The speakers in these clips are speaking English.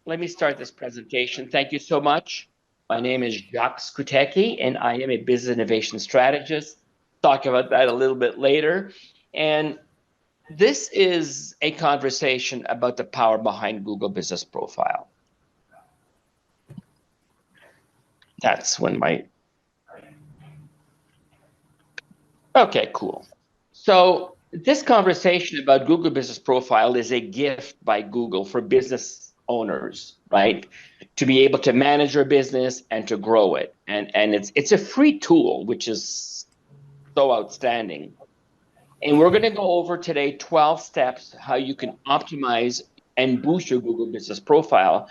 let me start this presentation. Thank you so much. My name is Jacques Skutecki, and I am a business innovation strategist. Talk about that a little bit later. And this is a conversation about the power behind Google Business Profile. That's when my... Okay, cool. So this conversation about Google Business Profile is a gift by Google for business owners, right? To be able to manage your business and to grow it. And it's a free tool, which is so outstanding. And we're going to go over today 12 steps how you can optimize and boost your Google Business Profile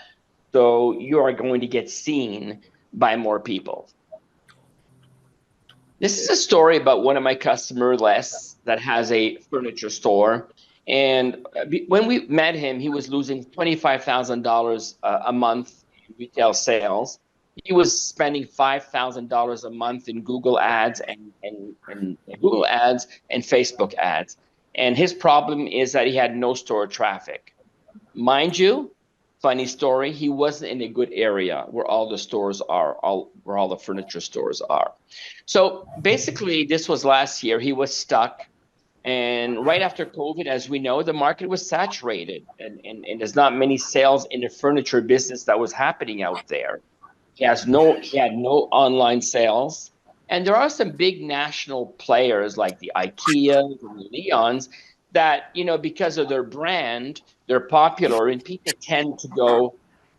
so you are going to get seen by more people. This is a story about one of my customers, Les, that has a furniture store. And when we met him, he was losing $25,000 a month in retail sales. He was spending $5,000 a month in Google ads and Google ads and Facebook ads. And his problem is that he had no store traffic. Mind you, funny story, he wasn't in a good area where all the stores are, where all the furniture stores are. So basically, this was last year. He was stuck. And right after COVID, as we know, the market was saturated. And there's not many sales in the furniture business that was happening out there. He had no online sales. And there are some big national players like the IKEAs and the Leons that, because of their brand, they're popular and people tend to go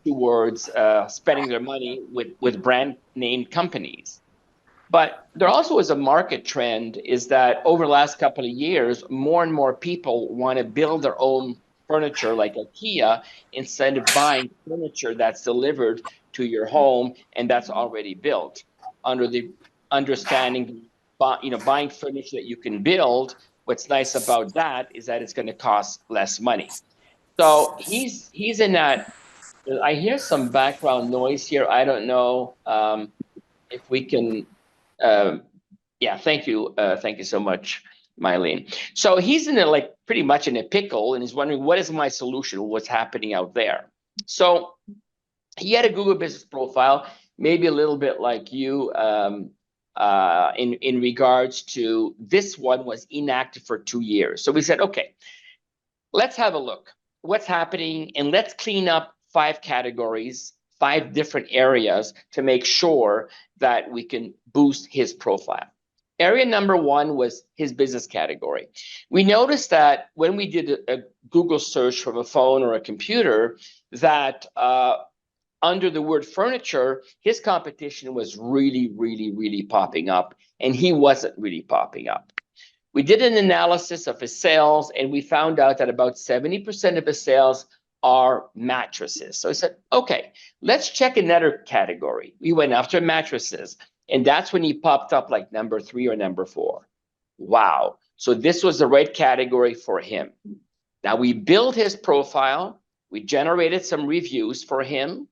towards spending their money with brand name companies. But there also is a market trend is that over the last couple of years, more and more people want to build their own furniture like IKEA instead of buying furniture that's delivered to your home and that's already built under the understanding, buying furniture that you can build. What's nice about that is that it's going to cost less money. So he's in that. I hear some background noise here. I don't know if we can. Yeah, thank you. Thank you so much, Mylene. So he's pretty much in a pickle, and he's wondering, what is my solution? What's happening out there? So he had a Google Business Profile, maybe a little bit like you, in regards to this one was inactive for 2 years. So we said, okay, let's have a look. What's happening, and let's clean up 5 categories, 5 different areas to make sure that we can boost his profile. Area number 1 was his business category. We noticed that when we did a Google search from a phone or a computer, that under the word furniture, his competition was really, really, really popping up, and he wasn't really popping up. We did an analysis of his sales, and we found out that about 70% of his sales are mattresses. So I said, okay, let's check another category. We went after mattresses, and that's when he popped up like number 3 or number 4. Wow. So this was the right category for him. Now we built his profile. We generated some reviews for him.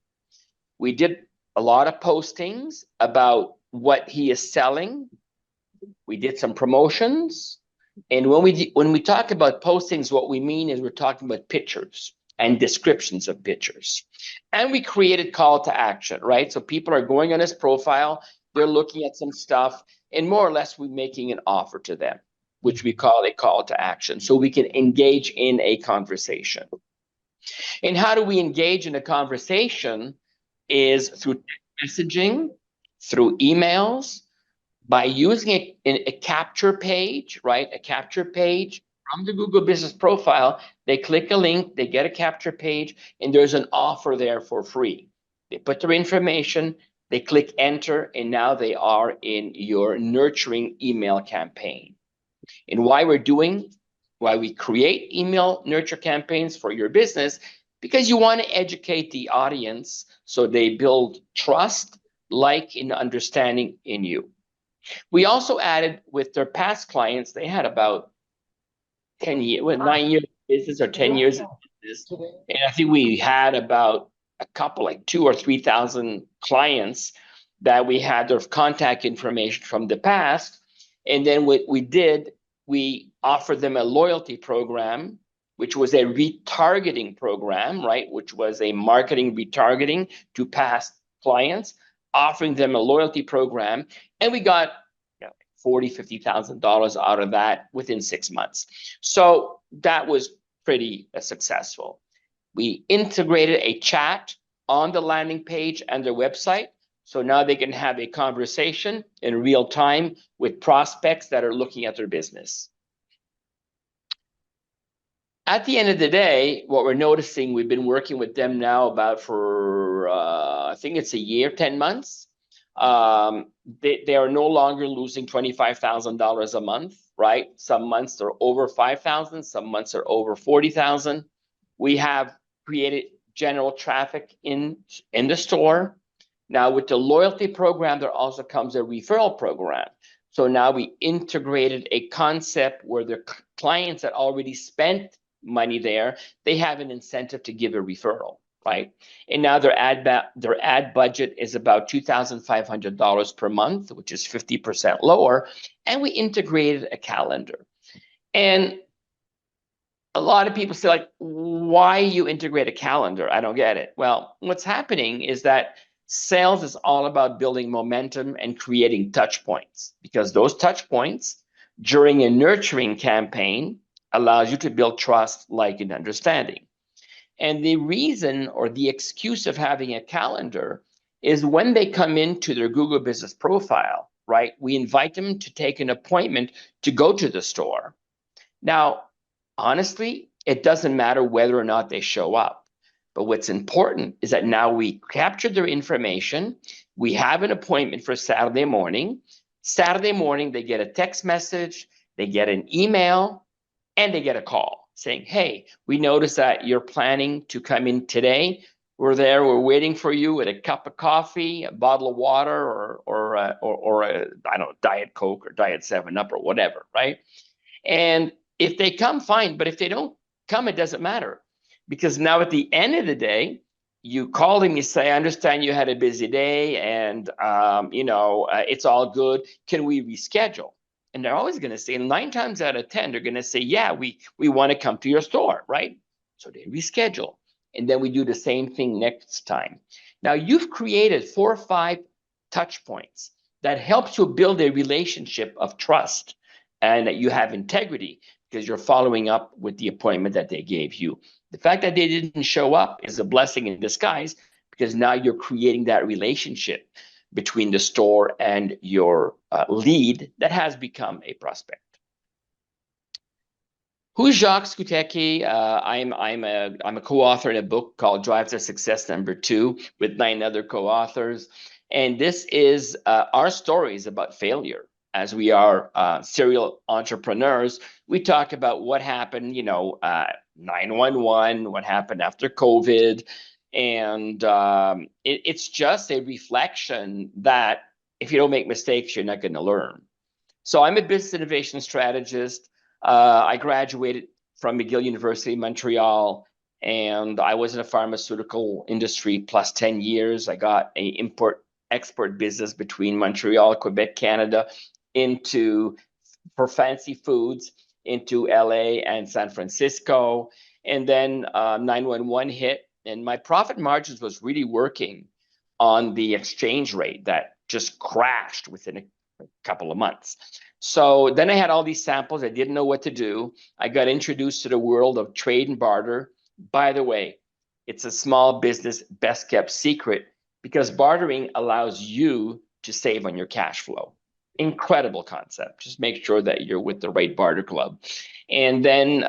We did a lot of postings about what he is selling. We did some promotions. And when we talk about postings, what we mean is we're talking about pictures and descriptions of pictures. And we created call to action, right? So people are going on his profile, they're looking at some stuff, and more or less we're making an offer to them, which we call a call to action. So we can engage in a conversation. And how do we engage in a conversation? Is through messaging, through emails, by using a capture page, right? A capture page from the Google Business Profile. They click a link, they get a capture page, and there's an offer there for free. They put their information, they click enter, and now they are in your nurturing email campaign. And why we create email nurture campaigns for your business, because you want to educate the audience so they build trust, like, and understanding in you. We also added with their past clients, they had about 10 years, 9 years business or 10 years of business. And I think we had about a couple, like 2,000 or 3,000 clients that we had their contact information from the past. And then what we did, we offered them a loyalty program, which was a retargeting program, right? Which was a marketing retargeting to past clients, offering them a loyalty program. And we got $40,000, $50,000 out of that within 6 months. So that was pretty successful. We integrated a chat on the landing page and their website. So now they can have a conversation in real time with prospects that are looking at their business. At the end of the day, what we're noticing, we've been working with them now about for, I think it's a year, 10 months. They are no longer losing $25,000 a month, right? Some months they're over 5,000, some months are over 40,000. We have created general traffic in the store. Now with the loyalty program, there also comes a referral program. So now we integrated a concept where the clients that already spent money there, they have an incentive to give a referral, right? And now their ad budget is about $2,500 per month, which is 50% lower. And we integrated a calendar. And a lot of people say, like, why you integrate a calendar? I don't get it. Well, what's happening is that sales is all about building momentum and creating touch points, because those touch points during a nurturing campaign allows you to build trust, like, and understanding. And the reason or the excuse of having a calendar is when they come into their Google Business Profile, right? We invite them to take an appointment to go to the store. Now, honestly, it doesn't matter whether or not they show up. But what's important is that now we capture their information. We have an appointment for Saturday morning. Saturday morning, they get a text message, they get an email, and they get a call saying, hey, we noticed that you're planning to come in today. We're there, we're waiting for you with a cup of coffee, a bottle of water, or a, I don't know, Diet Coke or Diet 7-Up or whatever, right? And if they come, fine. But if they don't come, it doesn't matter. Because now at the end of the day, you call them, you say, I understand you had a busy day and, it's all good. Can we reschedule? And they're always going to say, 9 times out of 10, they're going to say, yeah, we want to come to your store, right? So they reschedule. And then we do the same thing next time. Now you've created 4 or 5 touch points that helps you build a relationship of trust and that you have integrity because you're following up with the appointment that they gave you. The fact that they didn't show up is a blessing in disguise because now you're creating that relationship between the store and your lead that has become a prospect. Who's Jacques Scutecki? I'm a co-author in a book called Drive to Success #2 with 9 other co-authors. And this is our stories about failure. As we are serial entrepreneurs, we talk about what happened, 911, what happened after COVID. And it's just a reflection that if you don't make mistakes, you're not going to learn. So I'm a business innovation strategist. I graduated from McGill University, Montreal, and I was in the pharmaceutical industry plus 10 years. I got an import-export business between Montreal, Quebec, Canada, for fancy foods into LA and San Francisco. And then 911 hit, and my profit margins was really working on the exchange rate that just crashed within a couple of months. So then I had all these samples. I didn't know what to do. I got introduced to the world of trade and barter. By the way, it's a small business best kept secret because bartering allows you to save on your cash flow. Incredible concept. Just make sure that you're with the right barter club. And then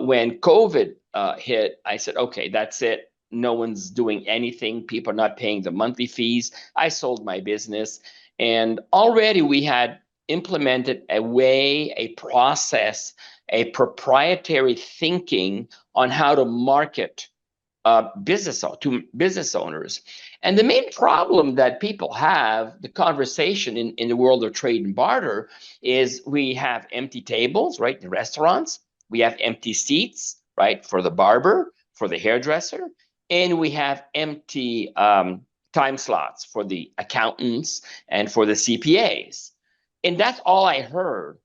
when COVID hit, I said, okay, that's it. No one's doing anything. People are not paying the monthly fees. I sold my business. And already we had implemented a way, a process, a proprietary thinking on how to market to business owners. And the main problem that people have, the conversation in the world of trade and barter, is we have empty tables, right, in restaurants. We have empty seats, right, for the barber, for the hairdresser. And we have empty time slots for the accountants and for the CPAs. And that's all I heard.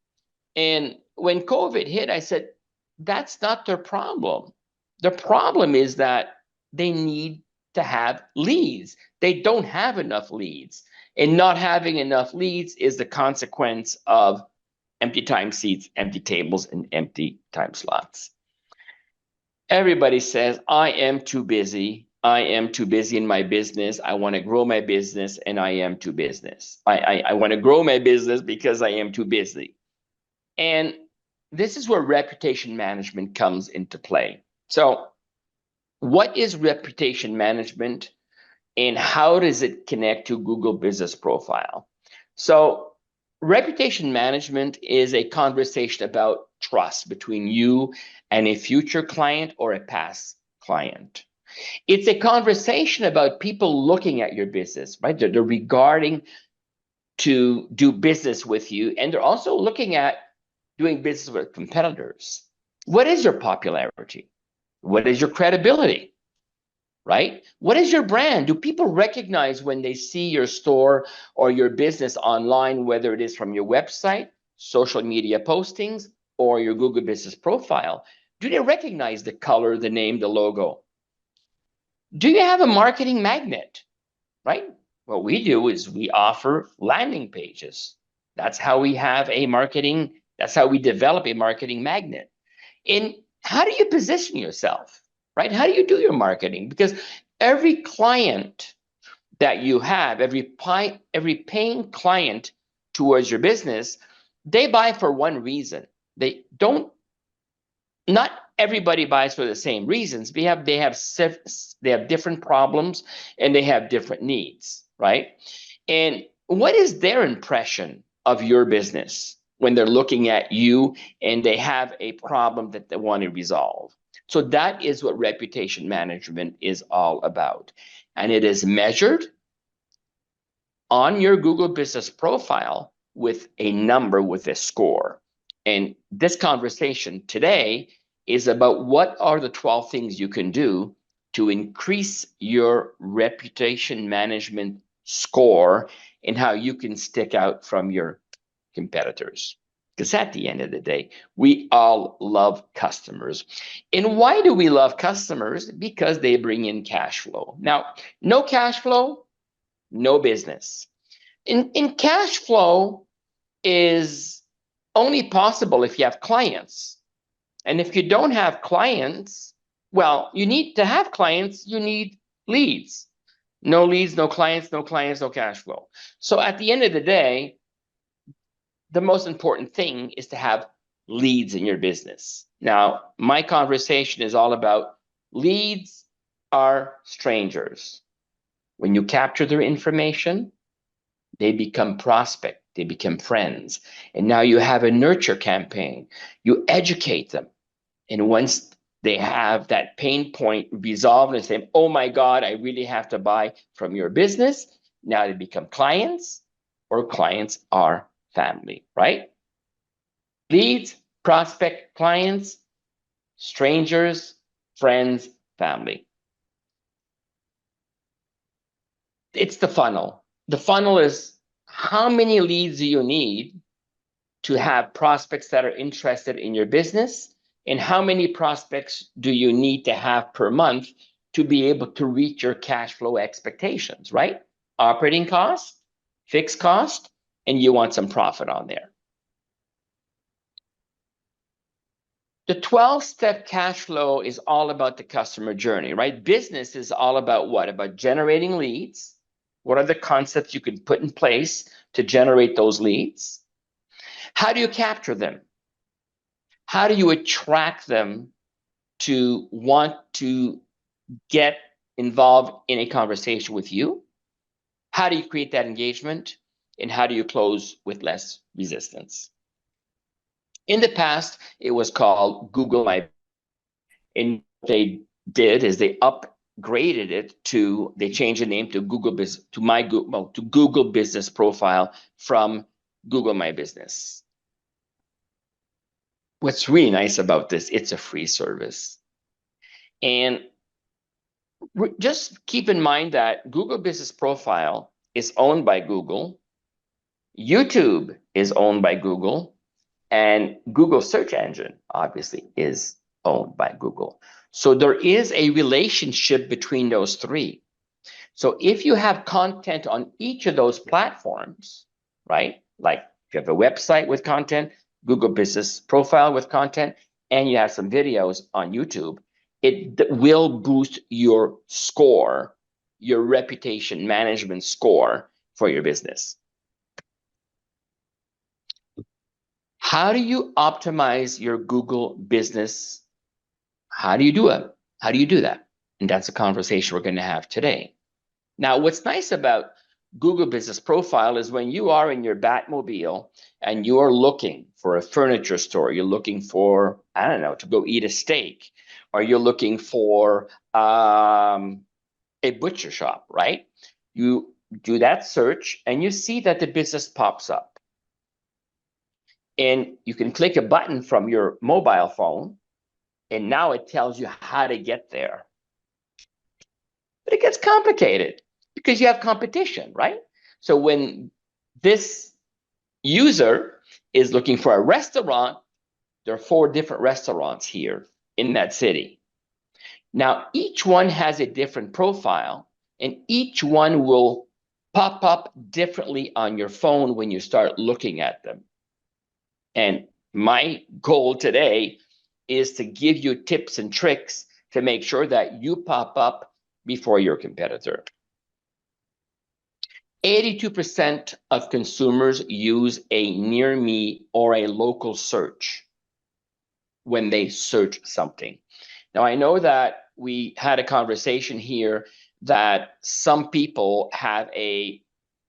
And when COVID hit, I said, that's not their problem. The problem is that they need to have leads. They don't have enough leads. And not having enough leads is the consequence of empty time seats, empty tables, and empty time slots. Everybody says, I am too busy. I am too busy in my business. I want to grow my business and I am too business. I want to grow my business because I am too busy. And this is where reputation management comes into play. So, what is reputation management and how does it connect to Google Business Profile? So, reputation management is a conversation about trust between you and a future client or a past client. It's a conversation about people looking at your business, right? They're regarding to do business with you, and they're also looking at doing business with competitors. What is your popularity? What is your credibility? Right? What is your brand? Do people recognize when they see your store or your business online, whether it is from your website, social media postings, or your Google Business Profile? Do they recognize the color, the name, the logo? Do you have a marketing magnet? Right? What we do is we offer landing pages. That's how we have a marketing, that's how we develop a marketing magnet. And how do you position yourself? Right? How do you do your marketing? Because every client that you have, every paying client towards your business, they buy for one reason. They don't. Not everybody buys for the same reasons. They have different problems and they have different needs, right? And what is their impression of your business when they're looking at you and they have a problem that they want to resolve? So that is what reputation management is all about. And it is measured on your Google Business Profile with a number, with a score. And this conversation today is about what are the 12 things you can do to increase your reputation management score and how you can stick out from your competitors. Because at the end of the day, we all love customers. And why do we love customers? Because they bring in cash flow. Now, no cash flow, no business. In cash flow is only possible if you have clients. And if you don't have clients, well, you need to have clients, you need leads. No leads, no clients, no clients, no cash flow. So at the end of the day, the most important thing is to have leads in your business. Now, my conversation is all about leads are strangers. When you capture their information, they become prospect, they become friends. And now you have a nurture campaign. You educate them. And once they have that pain point resolved and say, oh my God, I really have to buy from your business, now they become clients, or clients are family, right? Leads, prospect, clients, strangers, friends, family. It's the funnel. The funnel is how many leads do you need to have prospects that are interested in your business? And how many prospects do you need to have per month to be able to reach your cash flow expectations, right? Operating cost, fixed cost, and you want some profit on there. The 12-step cash flow is all about the customer journey, right? Business is all about what? About generating leads. What are the concepts you can put in place to generate those leads? How do you capture them? How do you attract them to want to get involved in a conversation with you? How do you create that engagement? And how do you close with less resistance? In the past, it was called Google My. And what they did is they upgraded it to, they changed the name to Google Business, to Google Business Profile from Google My Business. What's really nice about this, it's a free service. And just keep in mind that Google Business Profile is owned by Google. YouTube is owned by Google. And Google search engine, obviously, is owned by Google. So there is a relationship between those three. So if you have content on each of those platforms, right? Like if you have a website with content, Google Business Profile with content, and you have some videos on YouTube, it will boost your score, your reputation management score for your business. How do you optimize your Google business? How do you do it? How do you do that? And that's a conversation we're going to have today. Now, what's nice about Google Business Profile is when you are in your Batmobile and you are looking for a furniture store, you're looking for, I don't know, to go eat a steak, or you're looking for a butcher shop, right? You do that search and you see that the business pops up. And you can click a button from your mobile phone, and now it tells you how to get there. But it gets complicated because you have competition, right? So when this user is looking for a restaurant, there are 4 different restaurants here in that city. Now, each one has a different profile, and each one will pop up differently on your phone when you start looking at them. And my goal today is to give you tips and tricks to make sure that you pop up before your competitor. 82% of consumers use a near me or a local search when they search something. Now, I know that we had a conversation here that some people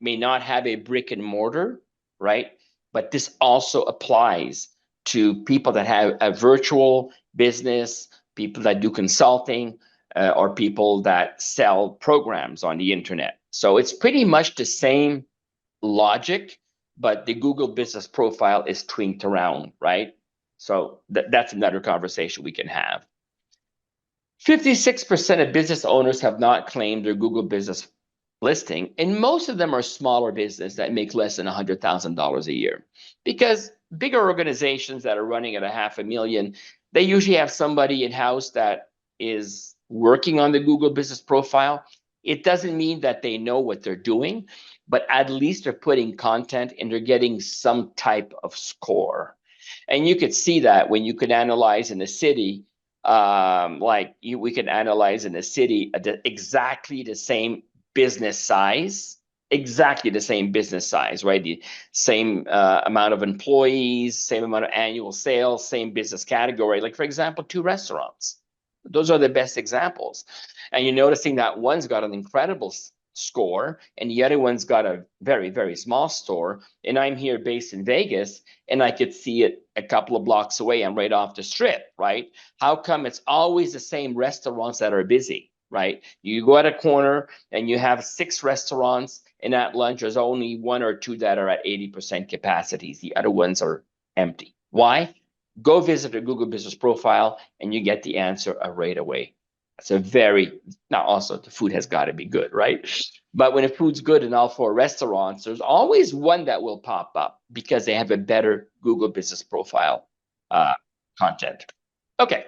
may not have a brick and mortar, right? But this also applies to people that have a virtual business, people that do consulting, or people that sell programs on the internet. So it's pretty much the same logic, but the Google Business Profile is tweaked around, right? So that's another conversation we can have. 56% of business owners have not claimed their Google Business listing, and most of them are smaller business that make less than $100,000 a year. Because bigger organizations that are running at $500,000, they usually have somebody in-house that is working on the Google Business Profile. It doesn't mean that they know what they're doing, but at least they're putting content and they're getting some type of score. And you could see that when you could analyze in a city, we could analyze in a city exactly the same business size, right? The same amount of employees, same amount of annual sales, same business category. Like, for example, 2 restaurants. Those are the best examples. And you're noticing that one's got an incredible score and the other one's got a very, very small store. And I'm here based in Vegas and I could see it a couple of blocks away. I'm right off the strip, right? How come it's always the same restaurants that are busy, right? You go at a corner and you have 6 restaurants, and at lunch there's only 1 or 2 that are at 80% capacities. The other ones are empty. Why? Go visit a Google Business Profile and you get the answer right away. Now also the food has got to be good, right? But when the food's good in all 4 restaurants, there's always one that will pop up because they have a better Google Business Profile content. Okay.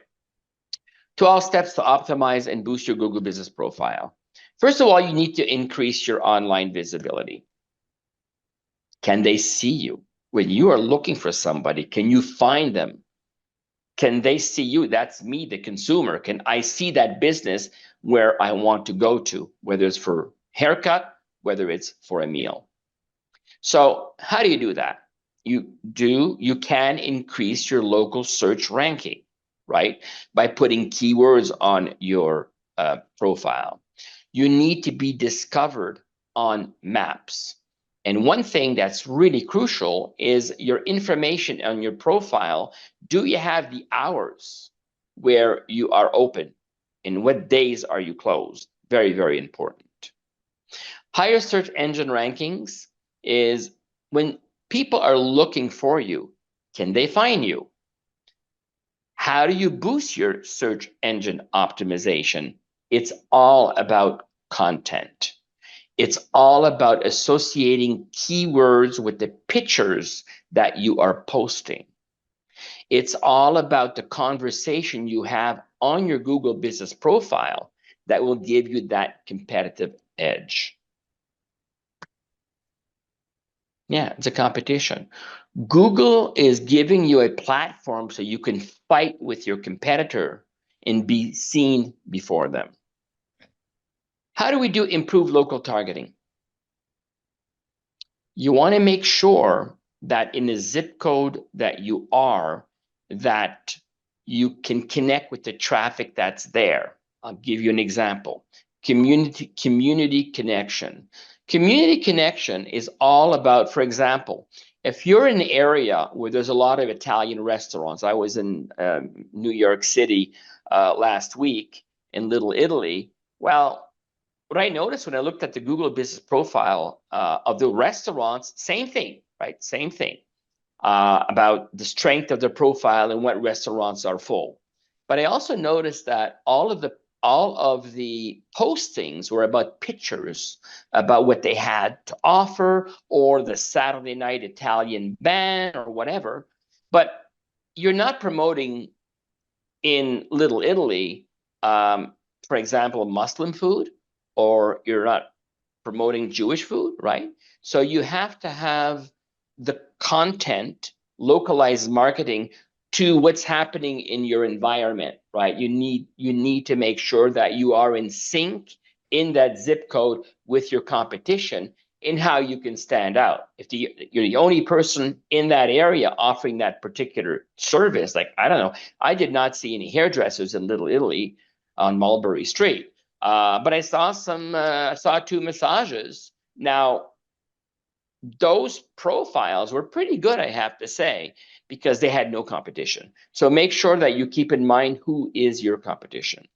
12 steps to optimize and boost your Google Business Profile. First of all, you need to increase your online visibility. Can they see you? When you are looking for somebody, can you find them? Can they see you? That's me, the consumer. Can I see that business where I want to go to, whether it's for haircut, whether it's for a meal? So how do you do that? You can increase your local search ranking, right? By putting keywords on your profile. You need to be discovered on maps. And one thing that's really crucial is your information on your profile. Do you have the hours where you are open? And what days are you closed? Very, very important. Higher search engine rankings is when people are looking for you, can they find you? How do you boost your search engine optimization? It's all about content. It's all about associating keywords with the pictures that you are posting. It's all about the conversation you have on your Google business profile that will give you that competitive edge. Yeah, it's a competition. Google is giving you a platform so you can fight with your competitor and be seen before them. How do we do improve local targeting? You want to make sure that in the zip code that you are, that you can connect with the traffic that's there. I'll give you an example. Community connection. Community connection is all about, for example, if you're in an area where there's a lot of Italian restaurants. I was in New York City last week in Little Italy. Well, what I noticed when I looked at the Google business profile of the restaurants, same thing, right? Same thing about the strength of their profile and what restaurants are full. But I also noticed that all of the postings were about pictures, about what they had to offer, or the Saturday night Italian band or whatever. But you're not promoting in Little Italy, for example, Muslim food, or you're not promoting Jewish food, right? So you have to have the content, localized marketing to what's happening in your environment, right? You need to make sure that you are in sync in that zip code with your competition in how you can stand out. If you're the only person in that area offering that particular service, like, I don't know, I did not see any hairdressers in Little Italy on Mulberry Street. But I saw two massages. Now, those profiles were pretty good, I have to say, because they had no competition. So make sure that you keep in mind who is your competition.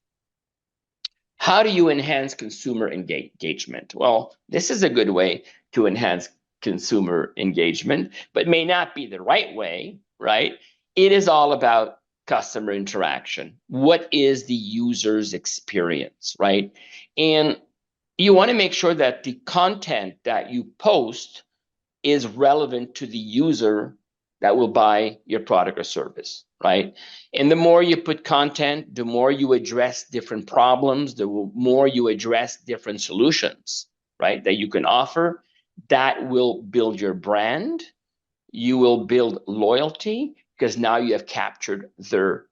How do you enhance consumer engagement? Well, this is a good way to enhance consumer engagement, but may not be the right way, right? It is all about customer interaction. What is the user's experience, right? And you want to make sure that the content that you post is relevant to the user that will buy your product or service, right? And the more you put content, the more you address different problems, the more you address different solutions, right, that you can offer, that will build your brand. You will build loyalty because now you have captured their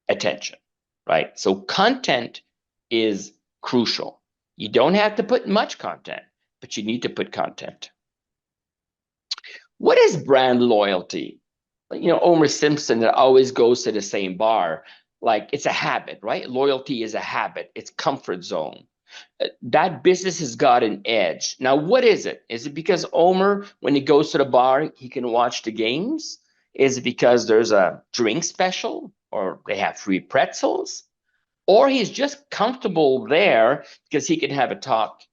attention, right? So content is crucial. You don't have to put much content, but you need to put content. What is brand loyalty? Homer Simpson that always goes to the same bar. Like, it's a habit, right? Loyalty is a habit. It's comfort zone. That business has got an edge. Now, what is it? Is it because Omer, when he goes to the bar, he can watch the games? Is it because there's a drink special or they have free pretzels? Or he's just comfortable there because he can have a talk.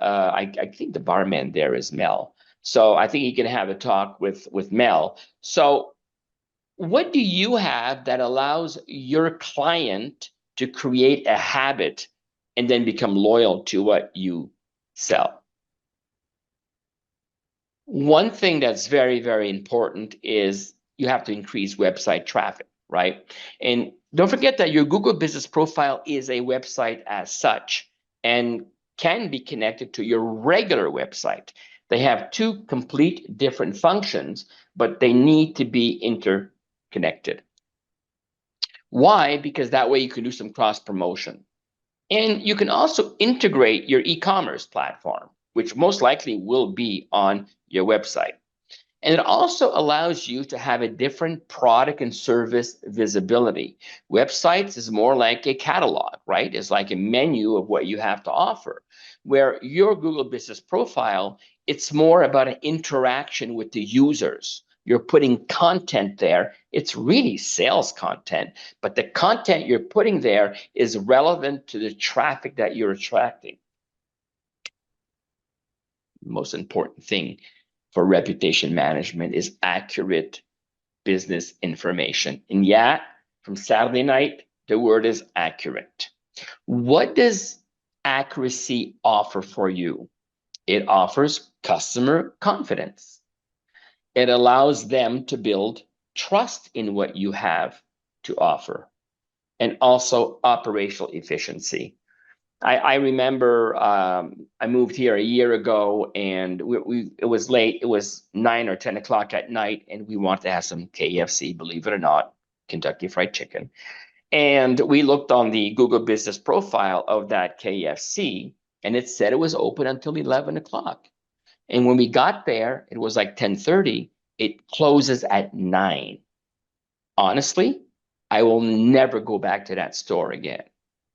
I think the barman there is Mel. So I think he can have a talk with Mel. So what do you have that allows your client to create a habit and then become loyal to what you sell? One thing that's very, very important is you have to increase website traffic, right? And don't forget that your Google business profile is a website as such and can be connected to your regular website. They have two complete different functions, but they need to be interconnected. Why? Because that way you can do some cross promotion. And you can also integrate your e-commerce platform, which most likely will be on your website. And it also allows you to have a different product and service visibility. Websites is more like a catalog, right? It's like a menu of what you have to offer. Where your Google business profile, it's more about an interaction with the users. You're putting content there. It's really sales content, but the content you're putting there is relevant to the traffic that you're attracting. The most important thing for reputation management is accurate business information. And yeah, from Saturday night, the word is accurate. What does accuracy offer for you? It offers customer confidence. It allows them to build trust in what you have to offer, and also operational efficiency. I remember I moved here a year ago, and it was late. It was 9 or 10 o'clock at night, and we wanted to have some KFC, believe it or not, Kentucky Fried Chicken. And we looked on the Google business profile of that KFC, and it said it was open until 11 o'clock. And when we got there, it was like 10:30. It closes at 9. Honestly, I will never go back to that store again.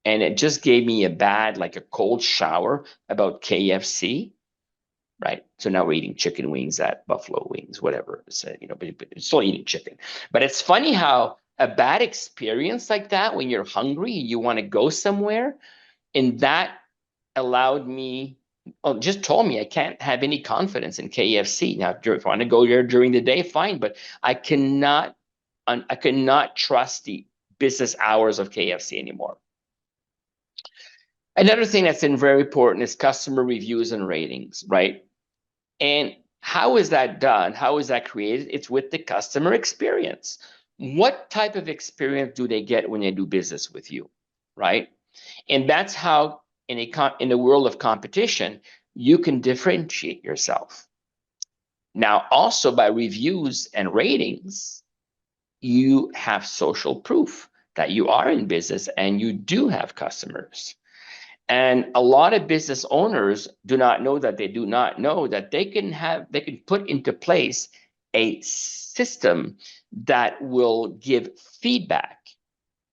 And it just gave me like a cold shower about KFC, right? So now we're eating chicken wings at Buffalo Wings, whatever. It's, but still eating chicken. But it's funny how a bad experience like that, when you're hungry and you want to go somewhere, and that allowed me, just told me I can't have any confidence in KFC. Now, if I want to go there during the day, fine, but I cannot trust the business hours of KFC anymore. Another thing that's been very important is customer reviews and ratings, right? And how is that done? How is that created? It's with the customer experience. What type of experience do they get when they do business with you, right? And that's how, in a world of competition, you can differentiate yourself. Now, also by reviews and ratings, you have social proof that you are in business and you do have customers. And a lot of business owners do not know that they can put into place a system that will give feedback,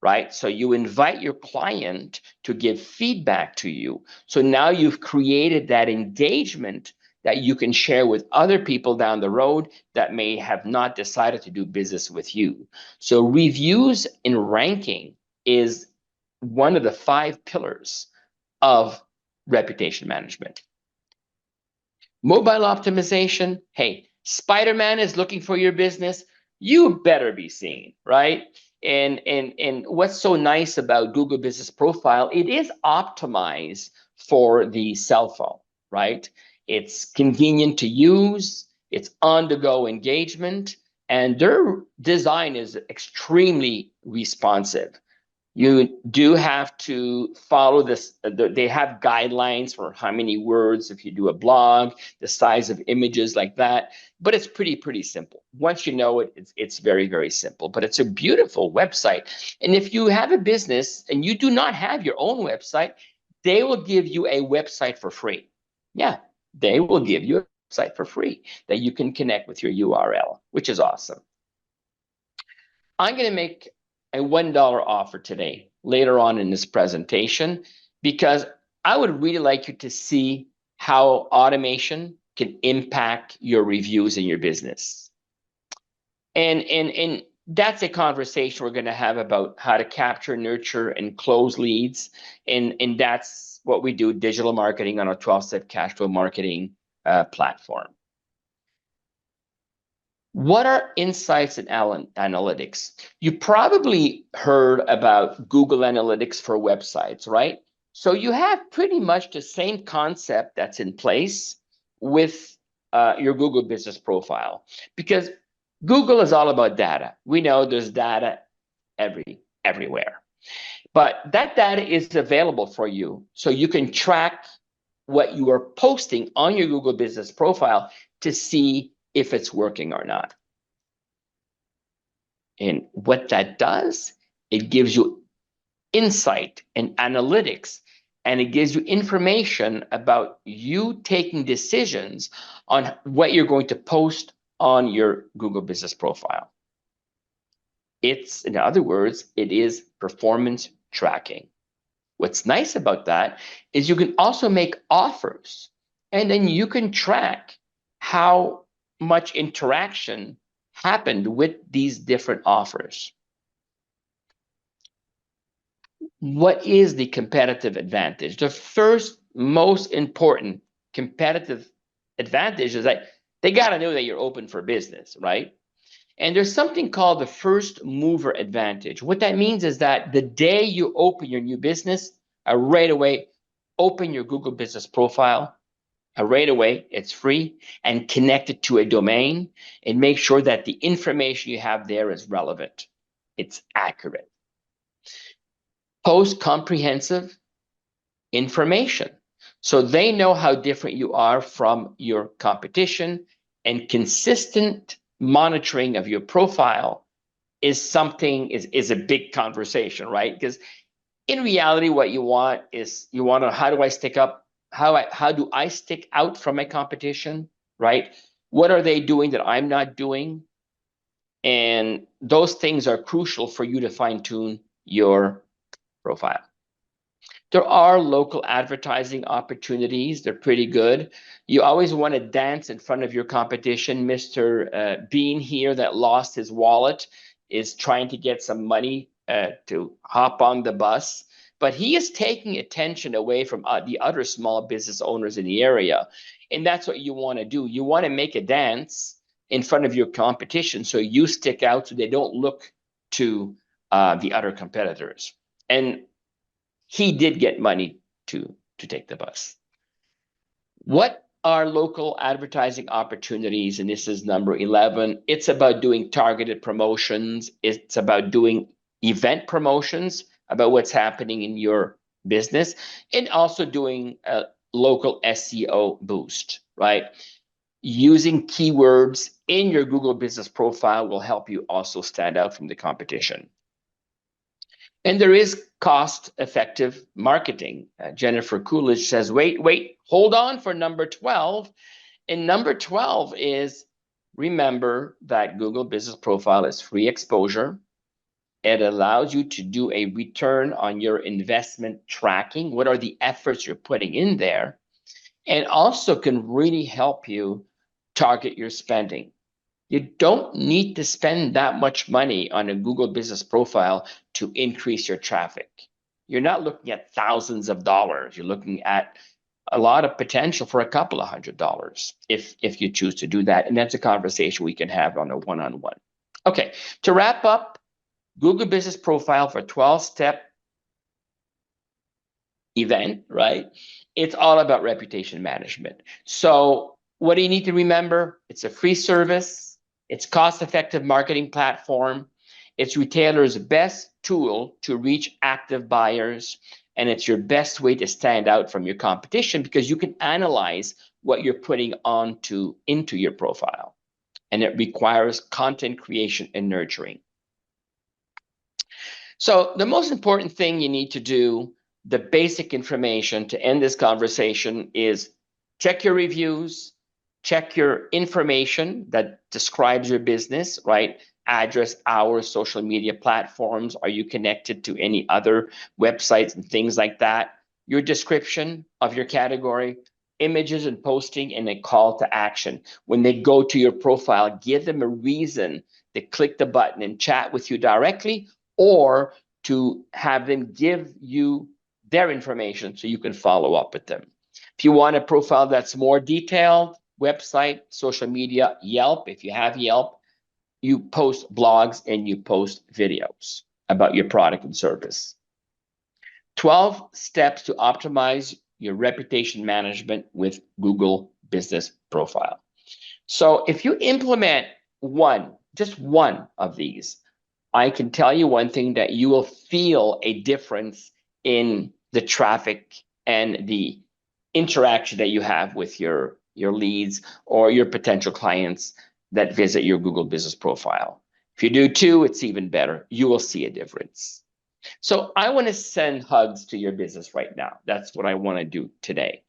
right? So you invite your client to give feedback to you. So now you've created that engagement that you can share with other people down the road that may have not decided to do business with you. So reviews and ranking is one of the 5 pillars of reputation management. Mobile optimization. Hey, Spider-Man is looking for your business. You better be seen, right? And what's so nice about Google Business Profile, it is optimized for the cell phone, right? It's convenient to use, it's on-the-go engagement, and their design is extremely responsive. You do have to follow this. They have guidelines for how many words if you do a blog, the size of images like that. But it's pretty simple. Once you know it, it's very, very simple. But it's a beautiful website. And if you have a business and you do not have your own website, they will give you a website for free. Yeah, they will give you a website for free that you can connect with your URL, which is awesome. I'm going to make a $1 offer today, later on in this presentation, because I would really like you to see how automation can impact your reviews in your business. And that's a conversation we're going to have about how to capture, nurture, and close leads. And that's what we do, digital marketing on a 12-step cash flow marketing platform. What are insights and analytics? You probably heard about Google Analytics for websites, right? So you have pretty much the same concept that's in place with your Google business profile, because Google is all about data. We know there's data everywhere, but that data is available for you, so you can track what you are posting on your Google business profile to see if it's working or not. And what that does, it gives you insight and analytics, and it gives you information about you taking decisions on what you're going to post on your Google business profile. It's, in other words, it is performance tracking. What's nice about that is you can also make offers, and then you can track how much interaction happened with these different offers. What is the competitive advantage? The first most important competitive advantage is that they got to know that you're open for business, right? And there's something called the first mover advantage. What that means is that the day you open your new business, right away, open your Google business profile right away. It's free, and connect it to a domain and make sure that the information you have there is relevant. It's accurate. Post comprehensive information so they know how different you are from your competition, and consistent monitoring of your profile is a big conversation, right? Because in reality, what you want is how do I stick up? How do I stick out from my competition, right? What are they doing that I'm not doing? And those things are crucial for you to fine tune your profile. There are local advertising opportunities. They're pretty good. You always want to dance in front of your competition. Mr. Bean here that lost his wallet is trying to get some money to hop on the bus, but he is taking attention away from the other small business owners in the area. And that's what you want to do. You want to make a dance in front of your competition so you stick out, so they don't look to the other competitors. And he did get money to take the bus. What are local advertising opportunities? And this is number 11. It's about doing targeted promotions. It's about doing event promotions about what's happening in your business, and also doing a local SEO boost, right? Using keywords in your Google business profile will help you also stand out from the competition. And there is cost-effective marketing. Jennifer Coolidge says, wait, hold on for number 12. And number 12 is, remember that Google Business Profile is free exposure. It allows you to do a return on your investment tracking. What are the efforts you're putting in there? And also can really help you target your spending. You don't need to spend that much money on a Google Business Profile to increase your traffic. You're not looking at thousands of dollars. You're looking at a lot of potential for a couple of $100 if you choose to do that. And that's a conversation we can have on a one-on-one. Okay, to wrap up, Google Business Profile for 12-step event, right? It's all about reputation management. So what do you need to remember? It's a free service. It's cost-effective marketing platform. It's retailers' best tool to reach active buyers. And it's your best way to stand out from your competition because you can analyze what you're putting into your profile. And it requires content creation and nurturing. So the most important thing you need to do, the basic information to end this conversation, is check your reviews, check your information that describes your business, right? Address, hours, social media platforms. Are you connected to any other websites and things like that? Your description of your category, images and posting, and a call to action. When they go to your profile, give them a reason to click the button and chat with you directly, or to have them give you their information so you can follow up with them. If you want a profile that's more detailed, website, social media, Yelp. If you have Yelp, you post blogs and you post videos about your product and service. 12 steps to optimize your reputation management with Google Business Profile. So if you implement just one of these, I can tell you one thing, that you will feel a difference in the traffic and the interaction that you have with your leads or your potential clients that visit your Google Business Profile. If you do 2, it's even better. You will see a difference. So I want to send hugs to your business right now. That's what I want to do today.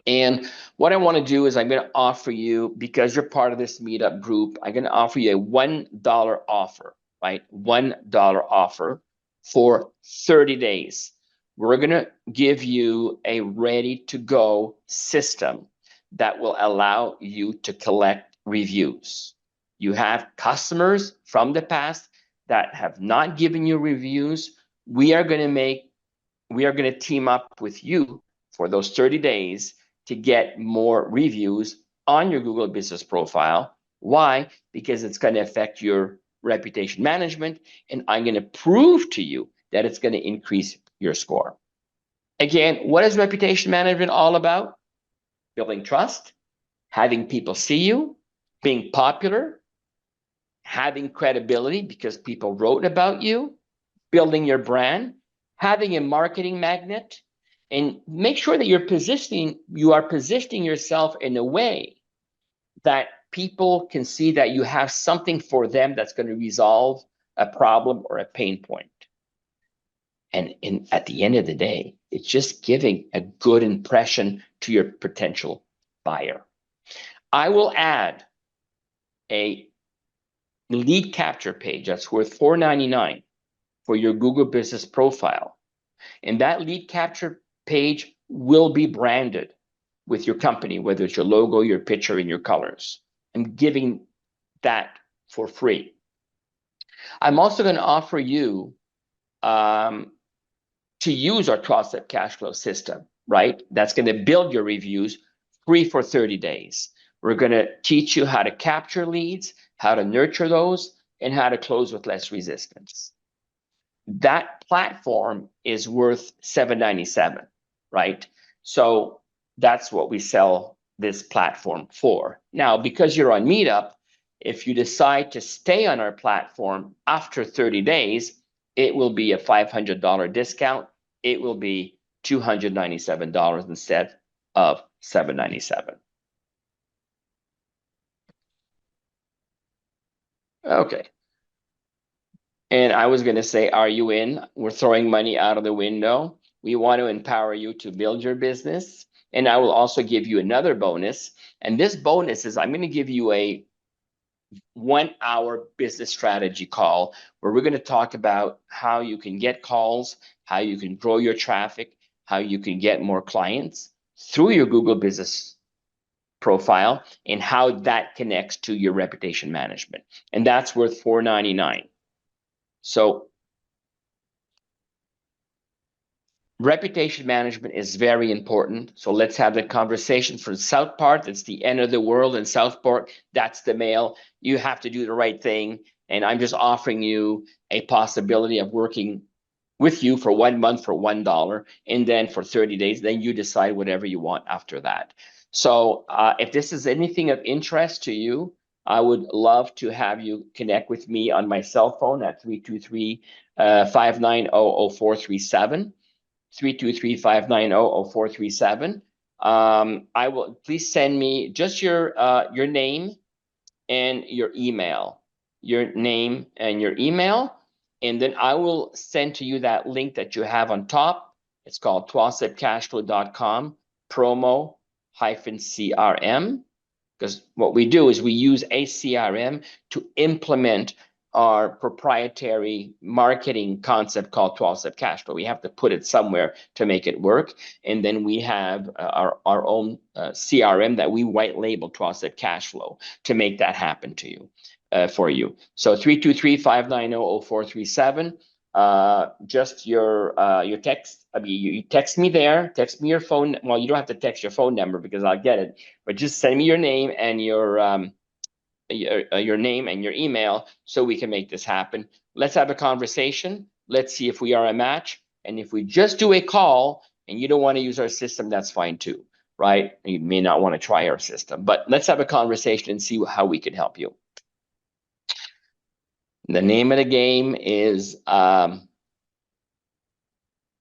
And what I want to do is I'm going to offer you, because you're part of this meetup group, I'm going to offer you a $1 offer, right? $1 offer for 30 days. We're going to give you a ready-to-go system that will allow you to collect reviews. You have customers from the past that have not given you reviews. We are going to team up with you for those 30 days to get more reviews on your Google Business Profile. Why? Because it's going to affect your reputation management, and I'm going to prove to you that it's going to increase your score. Again, what is reputation management all about? building trust, having people see you, being popular, having credibility because people wrote about you, building your brand, having a marketing magnet, and make sure that you are positioning yourself in a way that people can see that you have something for them that's going to resolve a problem or a pain point. And at the end of the day, it's just giving a good impression to your potential buyer. I will add a lead capture page that's worth $4.99 for your Google Business Profile. And that lead capture page will be branded with your company, whether it's your logo, your picture, and your colors. I'm giving that for free. I'm also going to offer you to use our 12-step cash flow system, right? That's going to build your reviews free for 30 days. We're going to teach you how to capture leads, how to nurture those, and how to close with less resistance. That platform is worth $7.97, right? So that's what we sell this platform for. Now, because you're on Meetup, if you decide to stay on our platform after 30 days, it will be a $500 discount. It will be $297 instead of $797. Okay. And I was going to say, are you in? We're throwing money out of the window. We want to empower you to build your business. And I will also give you another bonus. And this bonus is I'm going to give you a 1-hour business strategy call where we're going to talk about how you can get calls, how you can grow your traffic, how you can get more clients through your Google Business Profile, and how that connects to your reputation management. And that's worth $4.99. So reputation management is very important. So let's have the conversation. For Southport, it's the end of the world. In Southport, that's the mail. You have to do the right thing. And I'm just offering you a possibility of working with you for 1 month for $1. And then for 30 days, then you decide whatever you want after that. So if this is anything of interest to you, I would love to have you connect with me on my cell phone at 323-590-0437. 323-590-0437. I will please send me just your name and your email. And then I will send to you that link that you have on top. It's called 12stepcashflow.com promo-CRM. Because what we do is we use a CRM to implement our proprietary marketing concept called 12-step cash flow. We have to put it somewhere to make it work. And then we have our own CRM that we white label 12-step cash flow to make that happen to you, for you. So 323-590-0437. Just your text. I mean, you text me there. Text me your phone. Well, you don't have to text your phone number because I'll get it. But just send me your name and your name and your email so we can make this happen. Let's have a conversation. Let's see if we are a match. And if we just do a call and you don't want to use our system, that's fine too, right? You may not want to try our system, but let's have a conversation and see how we can help you. The name of the game is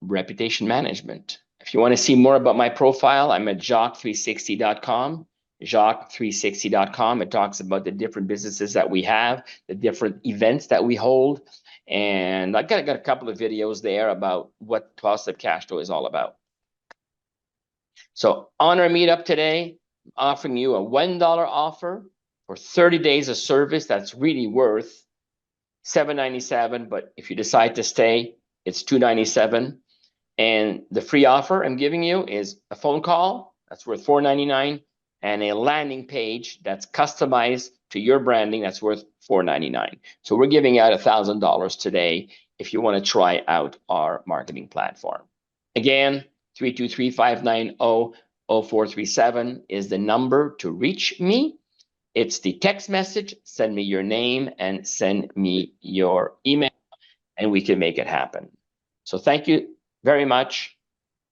reputation management. If you want to see more about my profile, I'm at jacques360.com. Jacques360.com. It talks about the different businesses that we have, the different events that we hold. And I got a couple of videos there about what 12-step cash flow is all about. So on our meetup today, I'm offering you a $1 offer for 30 days of service. That's really worth $7.97. But if you decide to stay, it's $2.97. And the free offer I'm giving you is a phone call that's worth $4.99 and a landing page that's customized to your branding that's worth $4.99. So we're giving out $1,000 today if you want to try out our marketing platform. Again, 323-590-0437 is the number to reach me. It's the text message. Send me your name and send me your email, and we can make it happen. So thank you very much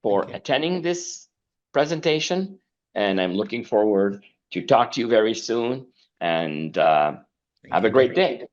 for attending this presentation. and I'm looking forward to talk to you very soon. And have a great day.